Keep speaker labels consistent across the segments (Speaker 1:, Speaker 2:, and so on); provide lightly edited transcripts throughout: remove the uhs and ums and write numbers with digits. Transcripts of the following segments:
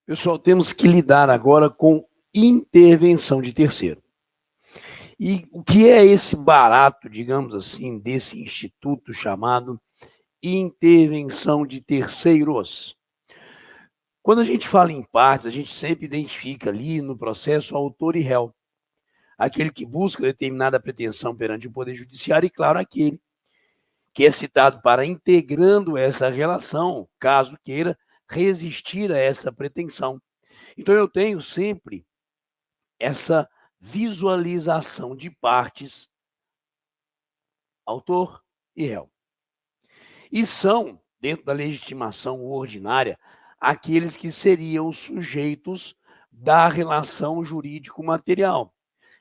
Speaker 1: Pessoal, temos que lidar agora com intervenção de terceiro. E o que é esse barato, digamos assim, desse instituto chamado intervenção de terceiros? Quando a gente fala em partes, a gente sempre identifica ali no processo autor e réu. Aquele que busca determinada pretensão perante o Poder Judiciário e, claro, aquele que é citado para integrando essa relação, caso queira resistir a essa pretensão. Então, eu tenho sempre essa visualização de partes, autor e réu. E são, dentro da legitimação ordinária, aqueles que seriam os sujeitos da relação jurídico-material.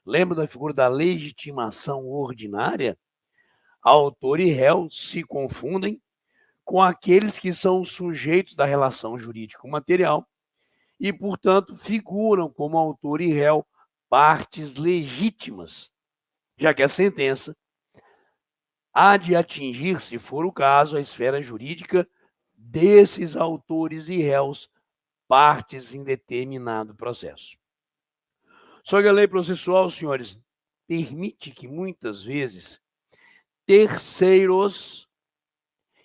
Speaker 1: Lembra da figura da legitimação ordinária? Autor e réu se confundem com aqueles que são os sujeitos da relação jurídico-material e, portanto, figuram como autor e réu partes legítimas, já que a sentença há de atingir, se for o caso, a esfera jurídica desses autores e réus, partes em determinado processo. Só que a lei processual, senhores, permite que muitas vezes terceiros,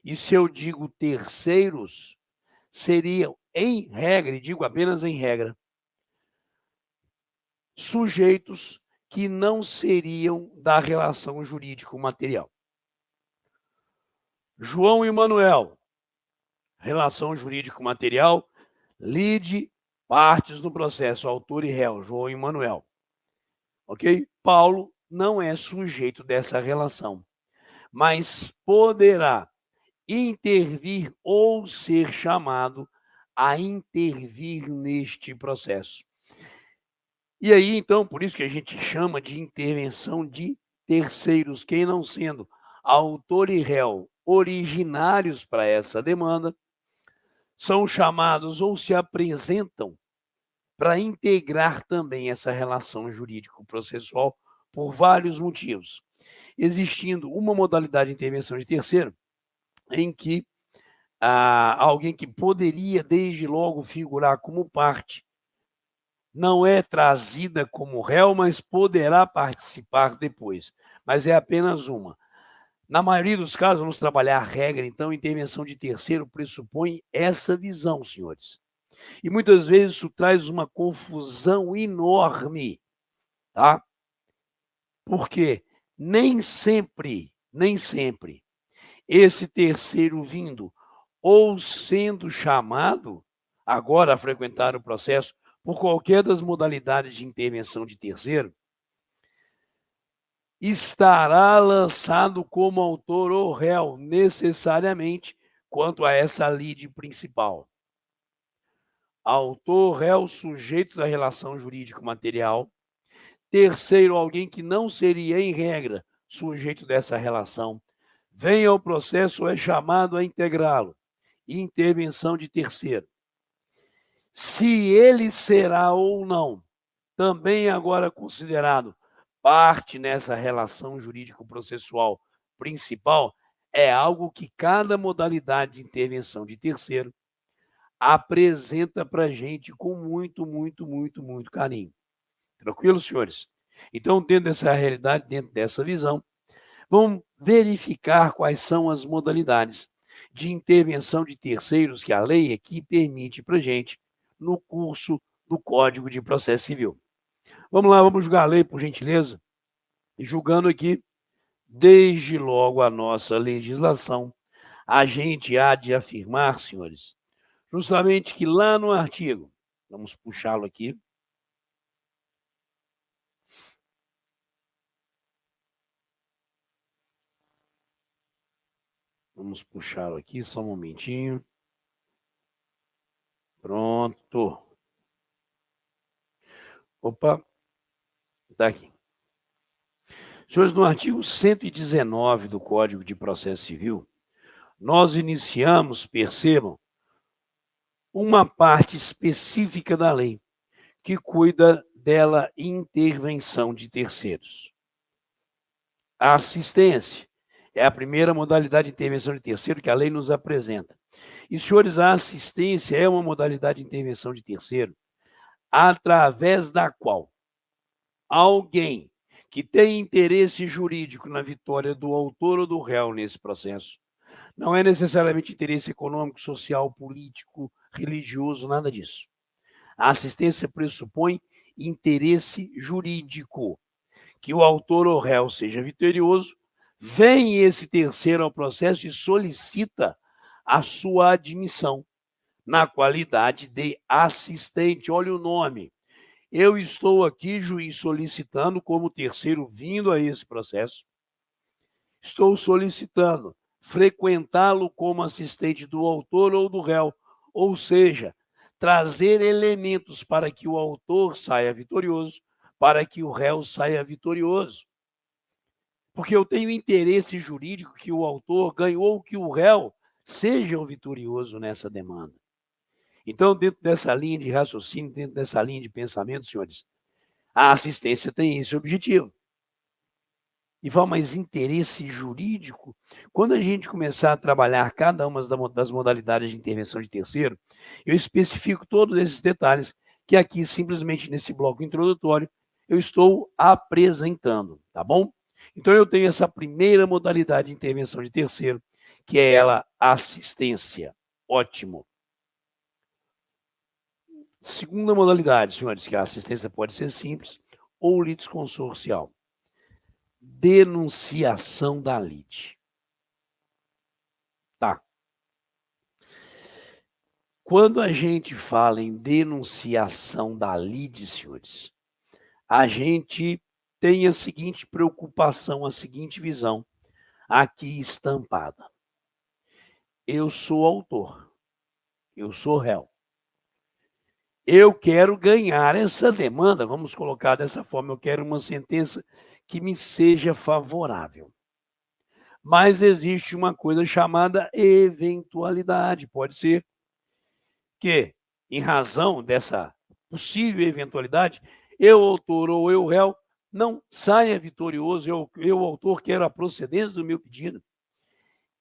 Speaker 1: e se eu digo terceiros, seriam, em regra, e digo apenas em regra, sujeitos que não seriam da relação jurídico-material. João e Manuel, relação jurídico-material, lide partes do processo, autor e réu, João e Manuel. Ok? Paulo não é sujeito dessa relação, mas poderá intervir ou ser chamado a intervir neste processo. E aí, então, por isso que a gente chama de intervenção de terceiros, quem não sendo autor e réu originários para essa demanda, são chamados ou se apresentam para integrar também essa relação jurídico-processual por vários motivos. Existindo uma modalidade de intervenção de terceiro, em que alguém que poderia desde logo figurar como parte não é trazida como réu, mas poderá participar depois. Mas é apenas uma. Na maioria dos casos, vamos trabalhar a regra, então, intervenção de terceiro pressupõe essa visão, senhores. E muitas vezes isso traz uma confusão enorme, tá? Porque nem sempre, esse terceiro vindo ou sendo chamado agora a frequentar o processo por qualquer das modalidades de intervenção de terceiro, estará lançado como autor ou réu necessariamente quanto a essa lide principal. Autor, réu, sujeito da relação jurídico-material. Terceiro, alguém que não seria, em regra, sujeito dessa relação. Vem ao processo ou é chamado a integrá-lo. Intervenção de terceiro. Se ele será ou não, também agora considerado parte nessa relação jurídico-processual principal, é algo que cada modalidade de intervenção de terceiro apresenta para a gente com muito, muito, muito, muito carinho. Tranquilo, senhores? Então, dentro dessa realidade, dentro dessa visão, vamos verificar quais são as modalidades de intervenção de terceiros que a lei aqui permite para a gente no curso do Código de Processo Civil. Vamos lá, vamos julgar a lei, por gentileza. E julgando aqui, desde logo a nossa legislação, a gente há de afirmar, senhores, justamente que lá no artigo, vamos puxá-lo aqui, vamos puxá-lo aqui, só um momentinho. Pronto. Opa, está aqui. Senhores, no artigo 119 do Código de Processo Civil, nós iniciamos, percebam, uma parte específica da lei que cuida dela intervenção de terceiros. A assistência é a primeira modalidade de intervenção de terceiro que a lei nos apresenta. E, senhores, a assistência é uma modalidade de intervenção de terceiro, através da qual alguém que tem interesse jurídico na vitória do autor ou do réu nesse processo, não é necessariamente interesse econômico, social, político, religioso, nada disso. A assistência pressupõe interesse jurídico, que o autor ou réu seja vitorioso, vem esse terceiro ao processo e solicita a sua admissão na qualidade de assistente. Olha o nome. Eu estou aqui, juiz, solicitando como terceiro vindo a esse processo. Estou solicitando frequentá-lo como assistente do autor ou do réu, ou seja, trazer elementos para que o autor saia vitorioso, para que o réu saia vitorioso. Porque eu tenho interesse jurídico que o autor ganhe ou que o réu seja o vitorioso nessa demanda. Então, dentro dessa linha de raciocínio, dentro dessa linha de pensamento, senhores, a assistência tem esse objetivo. E vai mais interesse jurídico. Quando a gente começar a trabalhar cada uma das modalidades de intervenção de terceiro, eu especifico todos esses detalhes que aqui, simplesmente nesse bloco introdutório, eu estou apresentando, tá bom? Então, eu tenho essa primeira modalidade de intervenção de terceiro, que é ela, assistência. Ótimo. Segunda modalidade, senhores, que a assistência pode ser simples ou litisconsorcial. Denunciação da lide. Tá. Quando a gente fala em denunciação da lide, senhores, a gente tem a seguinte preocupação, a seguinte visão aqui estampada. Eu sou autor, eu sou réu. Eu quero ganhar essa demanda, vamos colocar dessa forma, eu quero uma sentença que me seja favorável. Mas existe uma coisa chamada eventualidade. Pode ser que, em razão dessa possível eventualidade, eu, autor ou eu, réu, não saia vitorioso. Eu, autor, quero a procedência do meu pedido.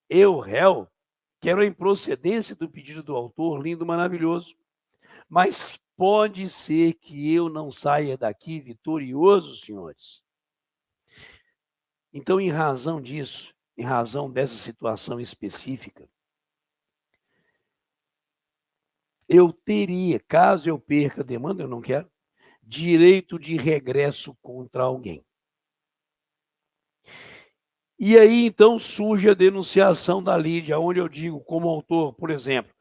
Speaker 1: Eu, réu, quero a improcedência do pedido do autor, lindo, maravilhoso. Mas pode ser que eu não saia daqui vitorioso, senhores. Então, em razão disso, em razão dessa situação específica, eu teria, caso eu perca a demanda, eu não quero, direito de regresso contra alguém. E aí, então, surge a denunciação da lide, onde eu digo, como autor, por exemplo,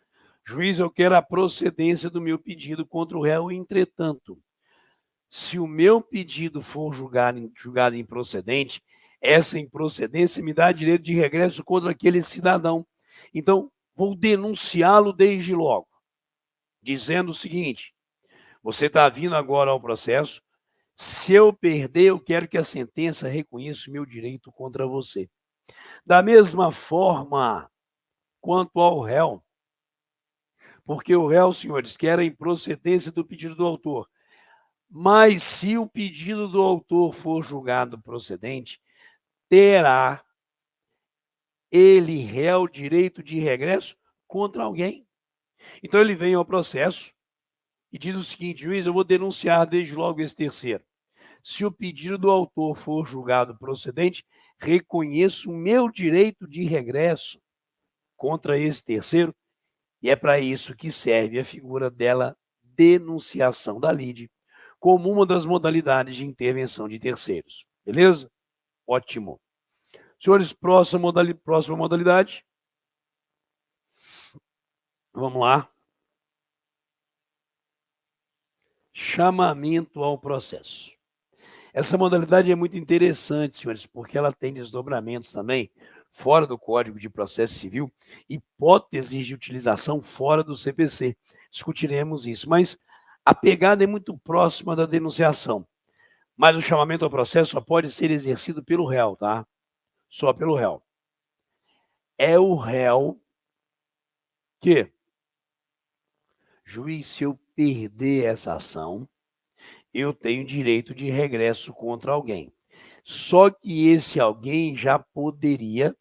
Speaker 1: juiz, eu quero a procedência do meu pedido contra o réu, entretanto, se o meu pedido for julgado improcedente, essa improcedência me dá direito de regresso contra aquele cidadão. Então, vou denunciá-lo desde logo, dizendo o seguinte: você está vindo agora ao processo, se eu perder, eu quero que a sentença reconheça o meu direito contra você. Da mesma forma quanto ao réu, porque o réu, senhores, quer a improcedência do pedido do autor. Mas se o pedido do autor for julgado procedente, terá ele, réu, direito de regresso contra alguém. Então ele vem ao processo e diz o seguinte: juiz, eu vou denunciar desde logo esse terceiro. Se o pedido do autor for julgado procedente, reconheço o meu direito de regresso contra esse terceiro, e é para isso que serve a figura dela, denunciação da lide, como uma das modalidades de intervenção de terceiros. Beleza? Ótimo. Senhores, próxima modalidade. Vamos lá. Chamamento ao processo. Essa modalidade é muito interessante, senhores, porque ela tem desdobramentos também fora do Código de Processo Civil, hipóteses de utilização fora do CPC. Discutiremos isso, mas a pegada é muito próxima da denunciação. Mas o chamamento ao processo só pode ser exercido pelo réu, tá? Só pelo réu. É o réu que, juiz, se eu perder essa ação, eu tenho direito de regresso contra alguém. Só que esse alguém já poderia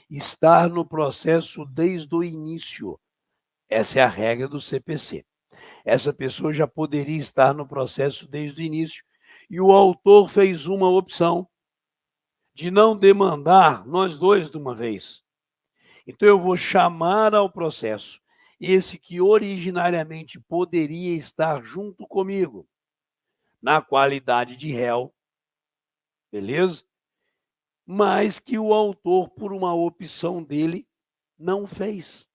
Speaker 1: estar no processo desde o início, Essa é a regra do CPC. Essa pessoa já poderia estar no processo desde o início e o autor fez uma opção de não demandar nós dois de uma vez. Então eu vou chamar ao processo esse que originariamente poderia estar junto comigo, na qualidade de réu, beleza? Mas que o autor, por uma opção dele, não fez.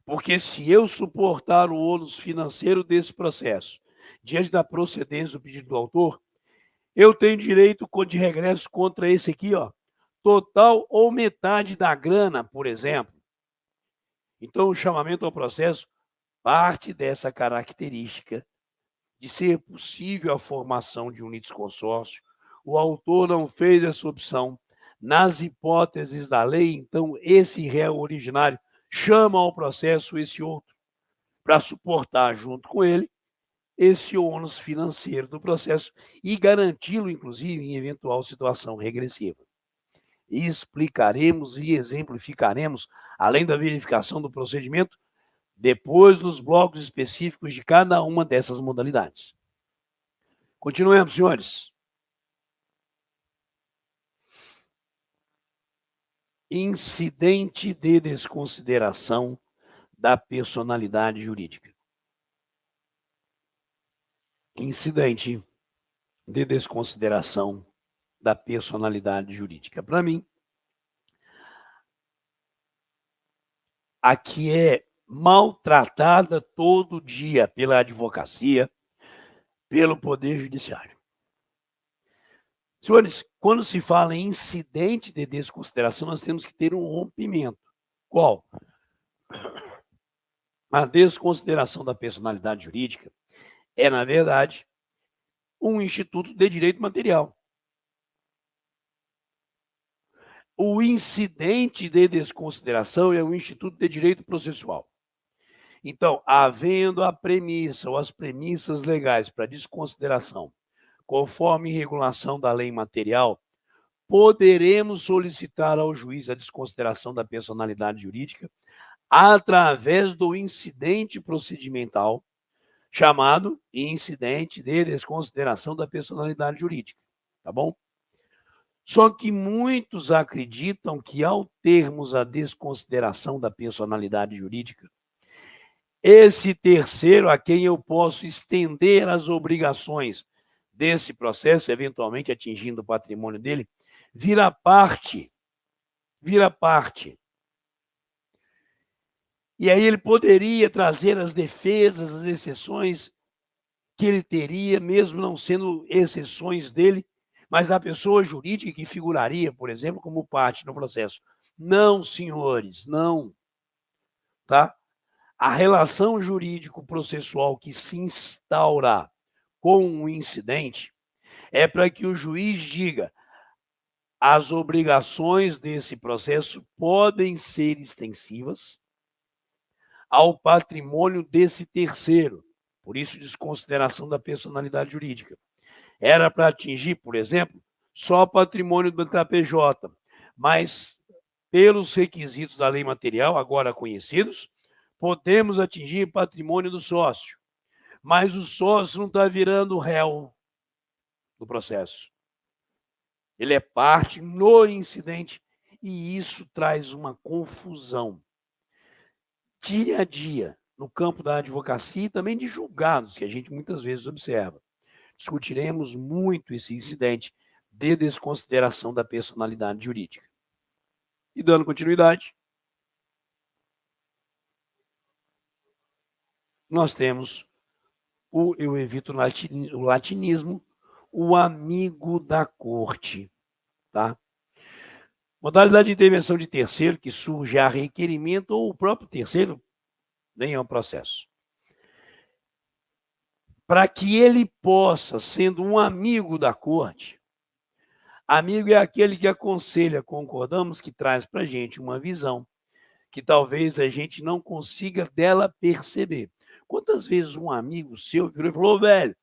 Speaker 1: Porque se eu suportar o ônus financeiro desse processo, diante da procedência do pedido do autor, eu tenho direito de regresso contra esse aqui, ó, total ou metade da grana, por exemplo. Então, o chamamento ao processo parte dessa característica de ser possível a formação de um litisconsórcio. O autor não fez essa opção. Nas hipóteses da lei, então, esse réu originário chama ao processo esse outro para suportar junto com ele esse ônus financeiro do processo e garanti-lo, inclusive, em eventual situação regressiva. E explicaremos e exemplificaremos, além da verificação do procedimento, depois dos blocos específicos de cada uma dessas modalidades. Continuemos, senhores. Incidente de desconsideração da personalidade jurídica. Incidente de desconsideração da personalidade jurídica. Para mim, aqui é maltratada todo dia pela advocacia, pelo Poder Judiciário. Senhores, quando se fala em incidente de desconsideração, nós temos que ter um rompimento. Qual? A desconsideração da personalidade jurídica é, na verdade, um instituto de direito material. O incidente de desconsideração é um instituto de direito processual. Então, havendo a premissa ou as premissas legais para desconsideração, conforme regulação da lei material, poderemos solicitar ao juiz a desconsideração da personalidade jurídica através do incidente procedimental chamado incidente de desconsideração da personalidade jurídica, tá bom? Só que muitos acreditam que ao termos a desconsideração da personalidade jurídica, esse terceiro a quem eu posso estender as obrigações desse processo, eventualmente atingindo o patrimônio dele, vira parte. E aí ele poderia trazer as defesas, as exceções que ele teria, mesmo não sendo exceções dele, mas da pessoa jurídica que figuraria, por exemplo, como parte no processo. Não, senhores, não. Tá? A relação jurídico-processual que se instaura com um incidente é para que o juiz diga: as obrigações desse processo podem ser extensivas ao patrimônio desse terceiro, por isso desconsideração da personalidade jurídica. Era para atingir, por exemplo, só patrimônio do TPJ, mas pelos requisitos da lei material, agora conhecidos, podemos atingir patrimônio do sócio. Mas o sócio não está virando réu do processo. Ele é parte no incidente e isso traz uma confusão. Dia a dia, no campo da advocacia e também de julgados, que a gente muitas vezes observa. Discutiremos muito esse incidente de desconsideração da personalidade jurídica. E dando continuidade, nós temos eu evito o latinismo, o amigo da corte, tá? Modalidade de intervenção de terceiro que surge a requerimento ou o próprio terceiro vem ao processo. Para que ele possa, sendo um amigo da corte, amigo é aquele que aconselha, concordamos, que traz para a gente uma visão que talvez a gente não consiga dela perceber. Quantas vezes um amigo seu virou e falou: velho,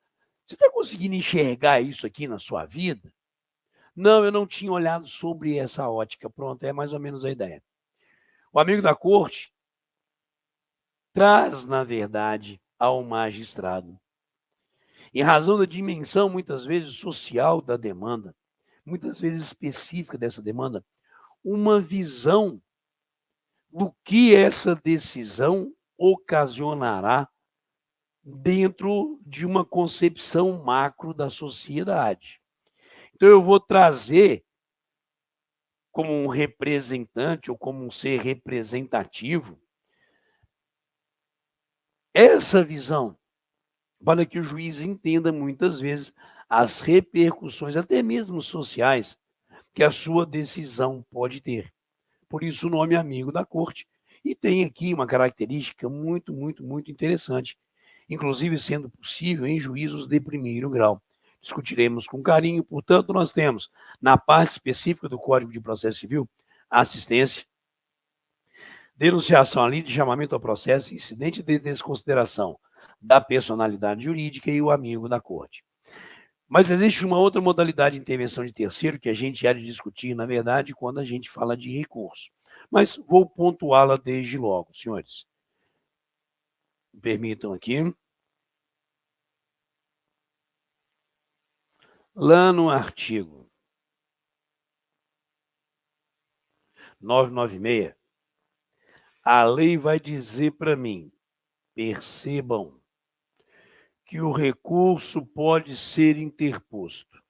Speaker 1: você está conseguindo enxergar isso aqui na sua vida? Não, eu não tinha olhado sobre essa ótica. Pronto, é mais ou menos a ideia. O amigo da corte traz, na verdade, ao magistrado. Em razão da dimensão, muitas vezes, social da demanda, muitas vezes específica dessa demanda, uma visão do que essa decisão ocasionará dentro de uma concepção macro da sociedade. Então, eu vou trazer como um representante ou como um ser representativo essa visão, para que o juiz entenda muitas vezes as repercussões, até mesmo sociais, que a sua decisão pode ter. Por isso o nome amigo da corte. E tem aqui uma característica muito, muito, muito interessante, inclusive sendo possível em juízos de primeiro grau. Discutiremos com carinho, portanto, nós temos, na parte específica do Código de Processo Civil, assistência, denunciação ali de chamamento ao processo, incidente de desconsideração da personalidade jurídica e o amigo da corte. Mas existe uma outra modalidade de intervenção de terceiro que a gente há de discutir, na verdade, quando a gente fala de recurso. Mas vou pontuá-la desde logo, senhores. Me permitam aqui. Lá no artigo 996, a lei vai dizer para mim, percebam, que o recurso pode ser interposto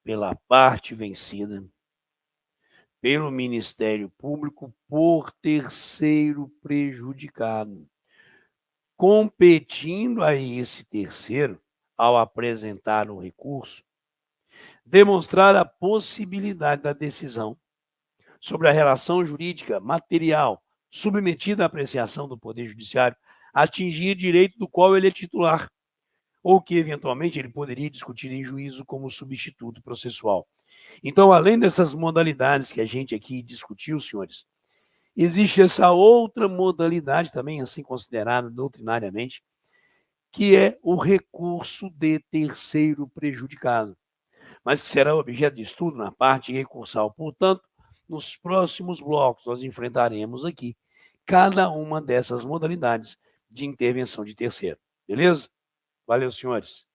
Speaker 1: pela parte vencida, pelo Ministério Público, por terceiro prejudicado, competindo a esse terceiro, ao apresentar o recurso, demonstrar a possibilidade da decisão sobre a relação jurídica material submetida à apreciação do Poder Judiciário atingir direito do qual ele é titular, ou que, eventualmente, ele poderia discutir em juízo como substituto processual. Então, além dessas modalidades que a gente aqui discutiu, senhores, existe essa outra modalidade também, assim considerada doutrinariamente, que é o recurso de terceiro prejudicado, mas que será objeto de estudo na parte recursal. Portanto, nos próximos blocos, nós enfrentaremos aqui cada uma dessas modalidades de intervenção de terceiro. Beleza? Valeu, senhores.